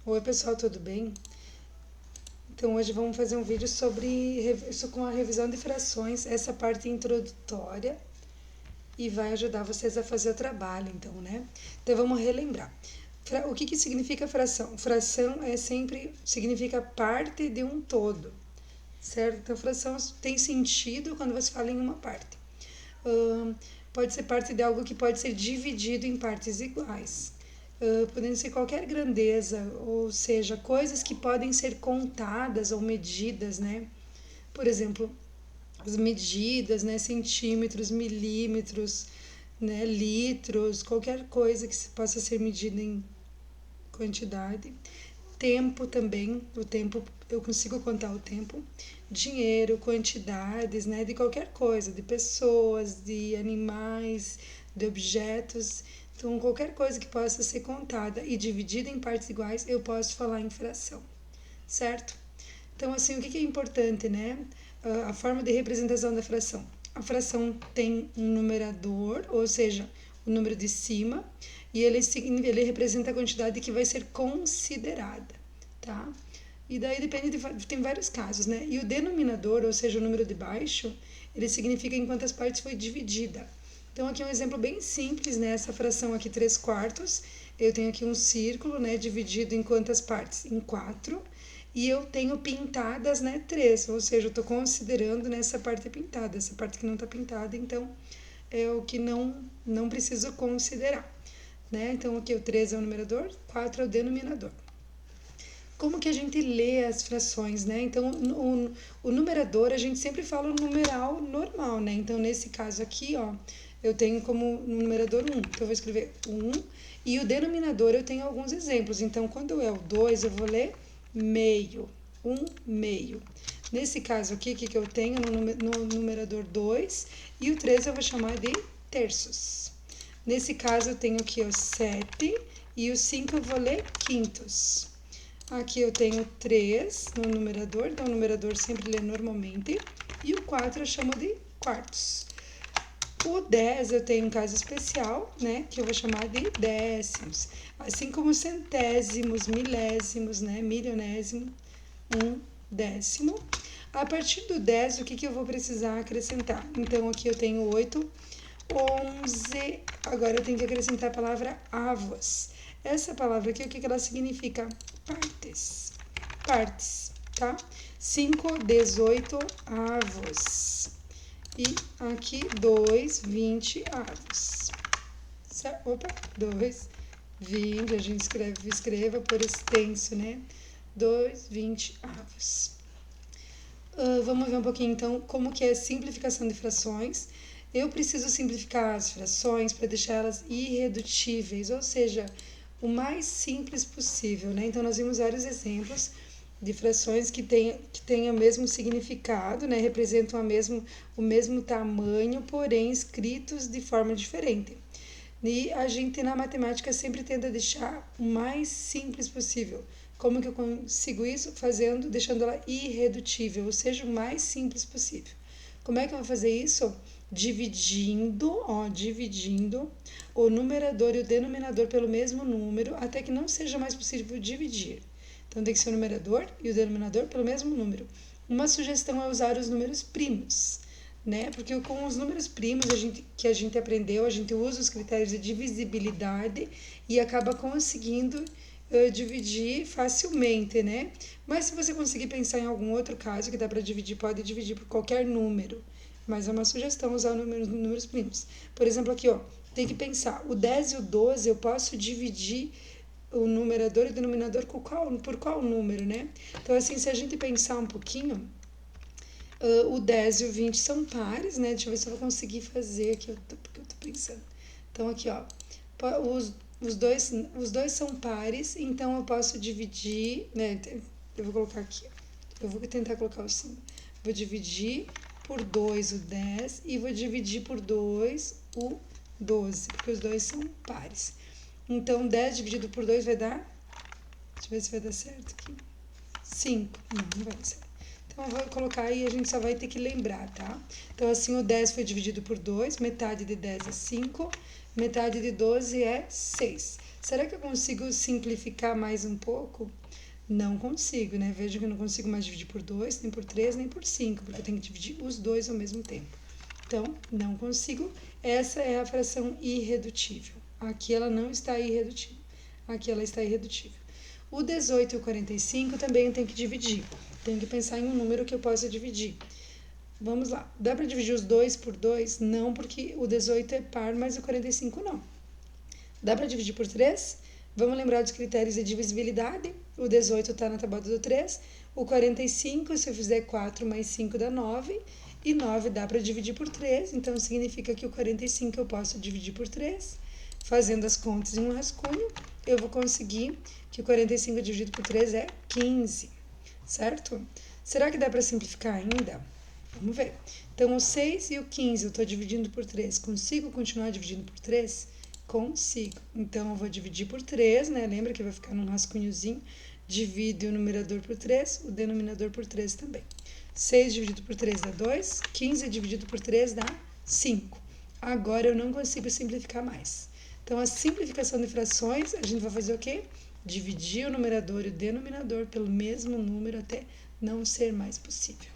Oi pessoal, tudo bem? Então hoje vamos fazer um vídeo sobre isso com a revisão de frações, essa parte introdutória e vai ajudar vocês a fazer o trabalho, então, né? Então vamos relembrar. O que significa fração? Fração significa parte de um todo, certo? Então fração tem sentido quando você fala em uma parte. Pode ser parte de algo que pode ser dividido em partes iguais. Podendo ser qualquer grandeza, ou seja, coisas que podem ser contadas ou medidas, né? Por exemplo, as medidas, né? Centímetros, milímetros, né? Litros, qualquer coisa que possa ser medida em quantidade. Tempo também, o tempo, eu consigo contar o tempo. Dinheiro, quantidades, né? De qualquer coisa, de pessoas, de animais, de objetos. Então, qualquer coisa que possa ser contada e dividida em partes iguais, eu posso falar em fração, certo? Então, assim, o que é importante, né? A forma de representação da fração. A fração tem um numerador, ou seja, o número de cima, e ele representa a quantidade que vai ser considerada, tá? E daí tem vários casos, né? E o denominador, ou seja, o número de baixo, ele significa em quantas partes foi dividida. Então, aqui é um exemplo bem simples, né? Essa fração aqui, 3/4, eu tenho aqui um círculo, né? Dividido em quantas partes? Em 4. E eu tenho pintadas, né? 3, ou seja, eu estou considerando nessa parte pintada. Essa parte que não está pintada, então, é o que não preciso considerar, né? Então, aqui o 3 é o numerador, 4 é o denominador. Como que a gente lê as frações, né? Então, o numerador, a gente sempre fala o numeral normal, né? Então, nesse caso aqui, ó, eu tenho como numerador 1. Então, eu vou escrever 1. E o denominador, eu tenho alguns exemplos. Então, quando é o 2, eu vou ler meio. 1 meio. Nesse caso aqui, o que eu tenho no numerador 2? E o 3 eu vou chamar de terços. Nesse caso, eu tenho aqui o 7 e o 5 eu vou ler quintos. Aqui eu tenho 3 no numerador, então o numerador sempre lê normalmente. E o 4 eu chamo de quartos. O 10 eu tenho um caso especial, né, que eu vou chamar de décimos. Assim como centésimos, milésimos, né, milionésimo, um décimo. A partir do 10, o que eu vou precisar acrescentar? Então, aqui eu tenho 8, 11. Agora eu tenho que acrescentar a palavra avos. Essa palavra aqui, o que ela significa? Partes. Partes, tá? 5, 18 avos. E aqui 2, 20 avos. Opa, 2, 20, a gente escreva por extenso, né? 2, 20 avos. Vamos ver um pouquinho então como que é a simplificação de frações. Eu preciso simplificar as frações para deixá-las irredutíveis, ou seja, o mais simples possível, né? Então, nós vimos vários exemplos de frações que têm o mesmo significado, né? Representam o mesmo tamanho, porém escritos de forma diferente. E a gente, na matemática, sempre tenta deixar o mais simples possível. Como que eu consigo isso? Deixando ela irredutível, ou seja, o mais simples possível. Como é que eu vou fazer isso? Dividindo o numerador e o denominador pelo mesmo número, até que não seja mais possível dividir. Então, tem que ser o numerador e o denominador pelo mesmo número. Uma sugestão é usar os números primos, né? Porque com os números primos que a gente aprendeu, a gente usa os critérios de divisibilidade e acaba conseguindo dividir facilmente, né? Mas se você conseguir pensar em algum outro caso que dá para dividir, pode dividir por qualquer número. Mas é uma sugestão usar números primos. Por exemplo, aqui, ó, tem que pensar, o 10 e o 12 eu posso dividir o numerador e o denominador por qual número, né? Então, assim, se a gente pensar um pouquinho, o 10 e o 20 são pares, né? Deixa eu ver se eu vou conseguir fazer aqui, porque eu tô pensando. Então, aqui, ó, os dois são pares, então eu posso dividir, né? Eu vou colocar aqui, eu vou tentar colocar o símbolo. Vou dividir por 2 o 10 e vou dividir por 2 o 12, porque os dois são pares. Então, 10 dividido por 2 vai dar, deixa eu ver se vai dar certo aqui, 5, não vai dar certo. Então, eu vou colocar aí e a gente só vai ter que lembrar, tá? Então, assim, o 10 foi dividido por 2, metade de 10 é 5, Metade de 12 é 6. Será que eu consigo simplificar mais um pouco? Não consigo, né? Veja que eu não consigo mais dividir por 2, nem por 3, nem por 5, porque eu tenho que dividir os dois ao mesmo tempo. Então, não consigo. Essa é a fração irredutível. Aqui ela não está irredutível. Aqui ela está irredutível. O 18 e o 45 também eu tenho que dividir. Tenho que pensar em um número que eu possa dividir. Vamos lá. Dá para dividir os 2 por 2? Não, porque o 18 é par, mas o 45 não. Dá para dividir por 3? Vamos lembrar dos critérios de divisibilidade. O 18 está na tabuada do 3. O 45, se eu fizer 4 mais 5 dá 9. E 9 dá para dividir por 3. Então, significa que o 45 eu posso dividir por 3. Fazendo as contas em um rascunho, eu vou conseguir que o 45 dividido por 3 é 15. Certo? Será que dá para simplificar ainda? Vamos ver. Então, o 6 e o 15 eu estou dividindo por 3. Consigo continuar dividindo por 3? Consigo. Então, eu vou dividir por 3, né? Lembra que vai ficar num rascunhozinho. Divide o numerador por 3, o denominador por 3 também. 6 dividido por 3 dá 2, 15 dividido por 3 dá 5. Agora, eu não consigo simplificar mais. Então, a simplificação de frações, a gente vai fazer o quê? Dividir o numerador e o denominador pelo mesmo número até não ser mais possível.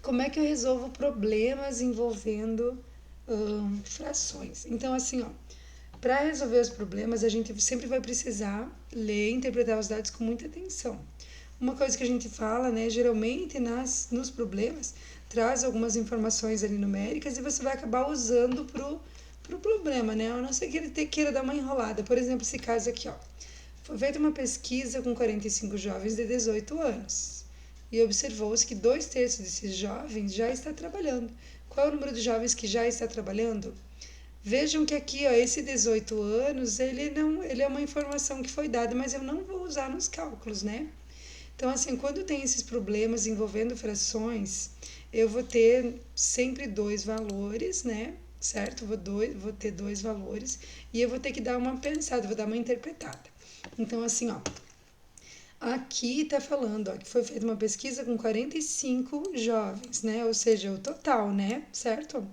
Como é que eu resolvo problemas envolvendo frações? Então, assim, ó, para resolver os problemas, a gente sempre vai precisar ler e interpretar os dados com muita atenção. Uma coisa que a gente fala, né, geralmente nos problemas, traz algumas informações ali numéricas e você vai acabar usando pro problema, né? A não ser que ele queira dar uma enrolada. Por exemplo, esse caso aqui, ó. Foi feita uma pesquisa com 45 jovens de 18 anos e observou-se que 2/3 desses jovens já está trabalhando. Qual é o número de jovens que já está trabalhando? Vejam que aqui, ó, esse 18 anos, ele é uma informação que foi dada, mas eu não vou usar nos cálculos, né? Então, assim, quando tem esses problemas envolvendo frações, eu vou ter sempre dois valores, né? Certo? Vou ter dois valores e eu vou ter que dar uma pensada, vou dar uma interpretada. Então, assim, ó, aqui está falando, ó, que foi feita uma pesquisa com 45 jovens, né? Ou seja, o total, né? Certo?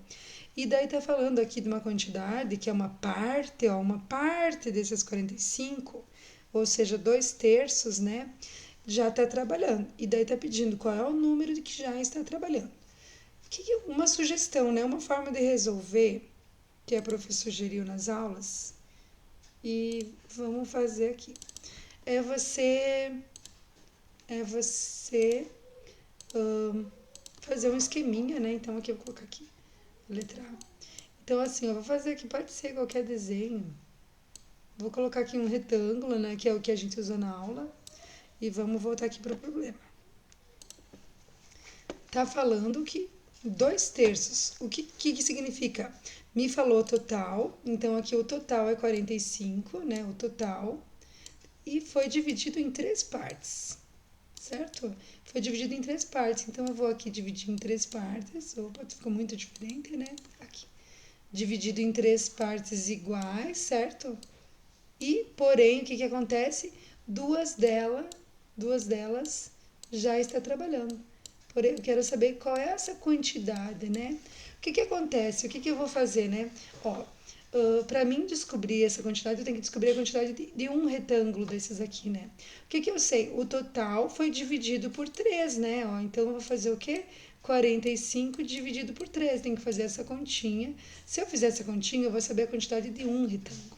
E daí está falando aqui de uma quantidade que é uma parte desses 45, ou seja, 2/3, né? Já está trabalhando. E daí está pedindo qual é o número de que já está trabalhando. Uma sugestão, né? Uma forma de resolver que a professora sugeriu nas aulas, e vamos fazer aqui. É você fazer um esqueminha, né? Então, aqui eu vou colocar aqui, letra A. Então, assim, eu vou fazer aqui, pode ser qualquer desenho. Vou colocar aqui um retângulo, né? Que é o que a gente usou na aula. E vamos voltar aqui para o problema. Tá falando que 2/3. O que significa? Me falou total, então aqui o total é 45, né? O total. E foi dividido em 3 partes, certo? Foi dividido em 3 partes, então eu vou aqui dividir em 3 partes. Opa, ficou muito diferente, né? Aqui. Dividido em 3 partes iguais, certo? E, porém, o que acontece? Duas delas já está trabalhando. Porém, eu quero saber qual é essa quantidade, né? O que acontece? O que eu vou fazer, né? Ó, para mim descobrir essa quantidade, eu tenho que descobrir a quantidade de um retângulo desses aqui, né? O que eu sei? O total foi dividido por 3, né? Ó, então, eu vou fazer o quê? 45 dividido por 3. Tem que fazer essa continha. Se eu fizer essa continha, eu vou saber a quantidade de um retângulo.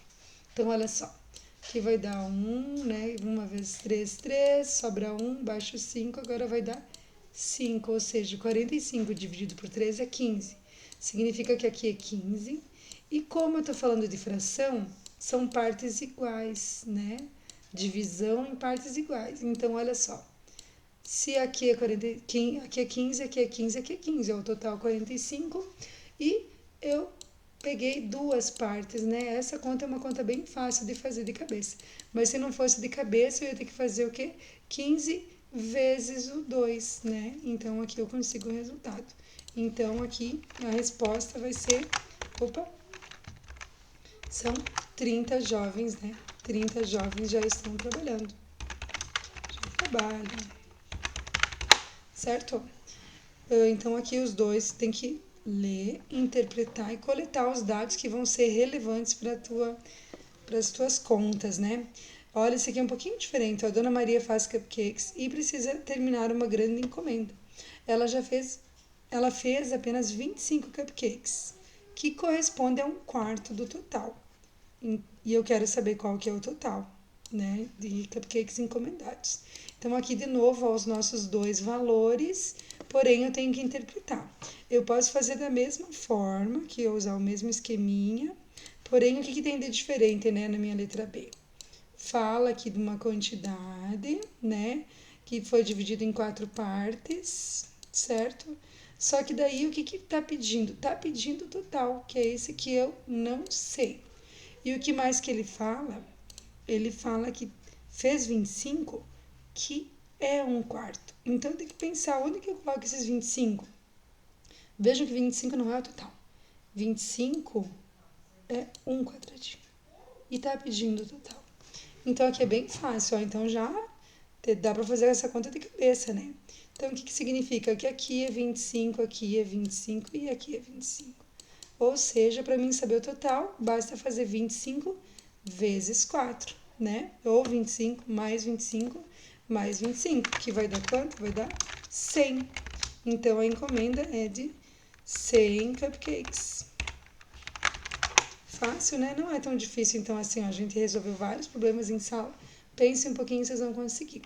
Então, olha só. Aqui vai dar 1, né? 1 vezes 3, 3. Sobra 1, baixo 5. Agora vai dar 5, ou seja, 45 dividido por 3 é 15. Significa que aqui é 15. E como eu estou falando de fração, são partes iguais, né? Divisão em partes iguais. Então, olha só. Se aqui é 15, aqui é 15, aqui é 15, aqui é 15. É o total 45. E eu peguei duas partes, né? Essa conta é uma conta bem fácil de fazer de cabeça. Mas se não fosse de cabeça, eu ia ter que fazer o quê? 15 vezes o 2, né? Então, aqui eu consigo o resultado. Então, aqui a resposta vai ser... Opa! São 30 jovens, né? 30 jovens já estão trabalhando. Já trabalham. Certo? Então, aqui os dois tem que ler, interpretar e coletar os dados que vão ser relevantes para as tuas contas, né? Olha, esse aqui é um pouquinho diferente. A Dona Maria faz cupcakes e precisa terminar uma grande encomenda. Ela fez apenas 25 cupcakes, que corresponde a 1/4 do total. E eu quero saber qual que é o total, né, de cupcakes encomendados. Então, aqui de novo, os nossos dois valores, porém eu tenho que interpretar. Eu posso fazer da mesma forma, que eu usar o mesmo esqueminha, porém o que tem de diferente, né, na minha letra B? Fala aqui de uma quantidade, né, que foi dividido em 4 partes, certo? Só que daí o que tá pedindo? Tá pedindo o total, que é esse que eu não sei. E o que mais que ele fala? Ele fala que fez 25, que é 1/4. Então, tem que pensar onde que eu coloco esses 25. Vejam que 25 não é o total. 25 é 1 quadradinho. E tá pedindo o total. Então, aqui é bem fácil, ó. Então, já dá para fazer essa conta de cabeça, né? Então, o que significa? Que aqui é 25, aqui é 25 e aqui é 25. Ou seja, para mim saber o total, basta fazer 25 vezes 4, né? Ou 25 mais 25 mais 25, que vai dar quanto? Vai dar 100. Então, a encomenda é de 100 cupcakes. Fácil, né? Não é tão difícil. Então, assim, ó, a gente resolveu vários problemas em sala. Pense um pouquinho, vocês vão conseguir.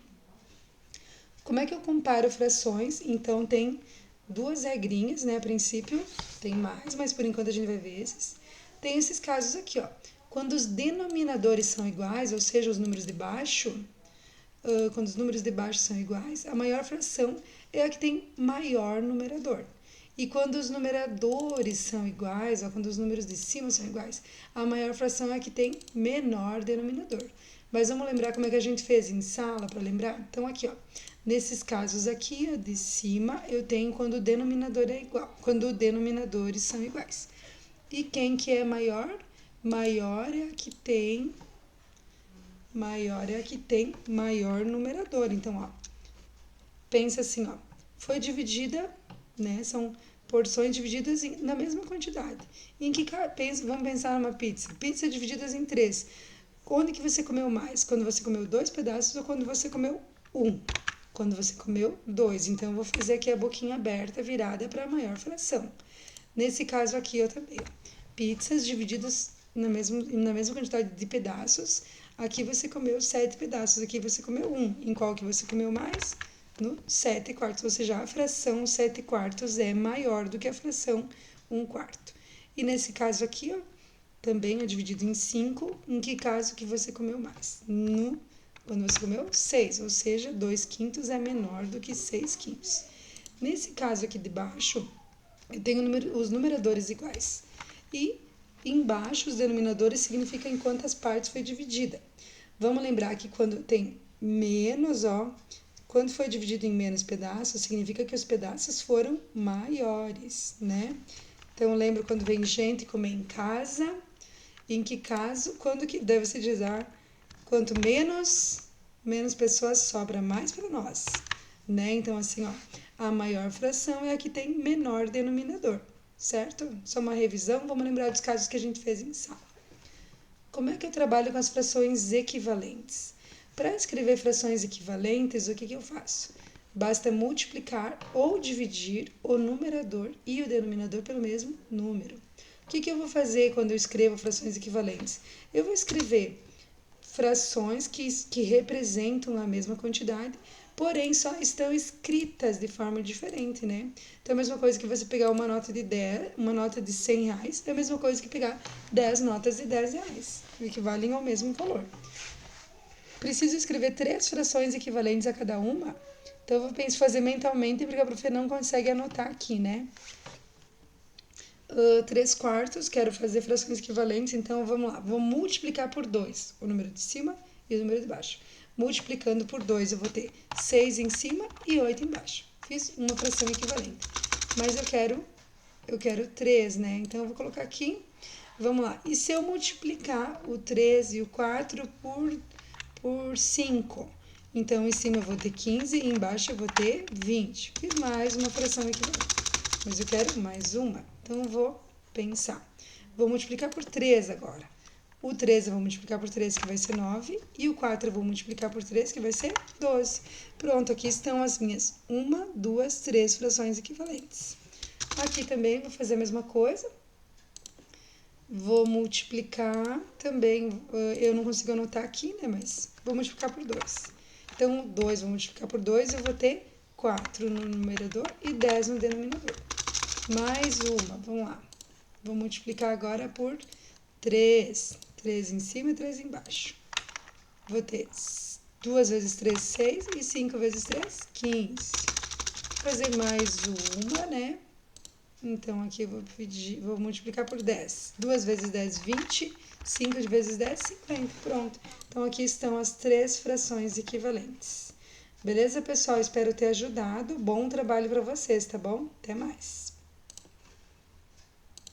Como é que eu comparo frações? Então, tem duas regrinhas, né? A princípio, tem mais, mas por enquanto a gente vai ver esses. Tem esses casos aqui, ó. Quando os denominadores são iguais, ou seja, os números de baixo, quando os números de baixo são iguais, a maior fração é a que tem maior numerador. E quando os numeradores são iguais, ou quando os números de cima são iguais, a maior fração é a que tem menor denominador. Mas vamos lembrar como é que a gente fez em sala, para lembrar? Então, aqui, ó. Nesses casos aqui, ó, de cima, eu tenho quando o denominador é igual, quando os denominadores são iguais. E quem que é maior? Maior é a que tem maior numerador. Então, ó, pensa assim, ó, foi dividida, né, são porções divididas na mesma quantidade. Vamos pensar numa pizza. Pizza divididas em 3. Onde que você comeu mais? Quando você comeu 2 pedaços ou quando você comeu 1? Quando você comeu 2. Então, eu vou fazer aqui a boquinha aberta, virada para a maior fração. Nesse caso aqui, eu também. Pizzas divididas na mesma quantidade de pedaços. Aqui você comeu 7 pedaços, aqui você comeu 1. Em qual que você comeu mais? No 7/4. Ou seja, a fração 7/4 é maior do que a fração 1/4. E nesse caso aqui, ó, também é dividido em 5. Em que caso que você comeu mais? Quando você comeu 6, ou seja, 2/5 é menor do que 6/5. Nesse caso aqui de baixo, eu tenho os numeradores iguais. E embaixo, os denominadores significam em quantas partes foi dividida. Vamos lembrar que quando tem menos, ó, quando foi dividido em menos pedaços, significa que os pedaços foram maiores, né? Então, lembra quando vem gente comer em casa? Em que caso? Quando que deve se dizer? Quanto menos pessoas sobra mais para nós, né? Então, assim, ó, a maior fração é a que tem menor denominador, certo? Só uma revisão, vamos lembrar dos casos que a gente fez em sala. Como é que eu trabalho com as frações equivalentes? Para escrever frações equivalentes, o que eu faço? Basta multiplicar ou dividir o numerador e o denominador pelo mesmo número. O que eu vou fazer quando eu escrevo frações equivalentes? Eu vou escrever frações que representam a mesma quantidade, porém só estão escritas de forma diferente, né? Então, a mesma coisa que você pegar uma nota de 10, uma nota de 100 reais, é a mesma coisa que pegar 10 notas de 10 reais, que equivalem ao mesmo valor. Preciso escrever 3 frações equivalentes a cada uma, então eu penso fazer mentalmente, porque a prof não consegue anotar aqui, né? 3/4, quero fazer frações equivalentes, então vamos lá, vou multiplicar por 2 o número de cima e o número de baixo. Multiplicando por 2, eu vou ter 6 em cima e 8 embaixo. Fiz uma fração equivalente. Mas eu quero 3, né? Então, eu vou colocar aqui, vamos lá. E se eu multiplicar o 3 e o 4 por 5? Então, em cima eu vou ter 15 e embaixo eu vou ter 20. Fiz mais uma fração equivalente. mas eu quero mais uma. Então, eu vou pensar. Vou multiplicar por 3 agora. O 3 eu vou multiplicar por 3, que vai ser 9. E o 4 eu vou multiplicar por 3, que vai ser 12. Pronto, aqui estão as minhas 1, 2, 3 frações equivalentes. Aqui também vou fazer a mesma coisa. Vou multiplicar também, eu não consigo anotar aqui, né, mas vou multiplicar por 2. Então, 2 vou multiplicar por 2, eu vou ter 4 no numerador e 10 no denominador. Mais uma, vamos lá. Vou multiplicar agora por 3. 3 em cima e 3 embaixo. Vou ter 2 vezes 3, 6 e 5 vezes 3, 15. Vou fazer mais uma, né? Então, aqui eu vou multiplicar por 10. 2 vezes 10, 20. 5 vezes 10, 50. Pronto. Então, aqui estão as 3 frações equivalentes. Beleza, pessoal? Espero ter ajudado. Bom trabalho para vocês, tá bom? Até mais.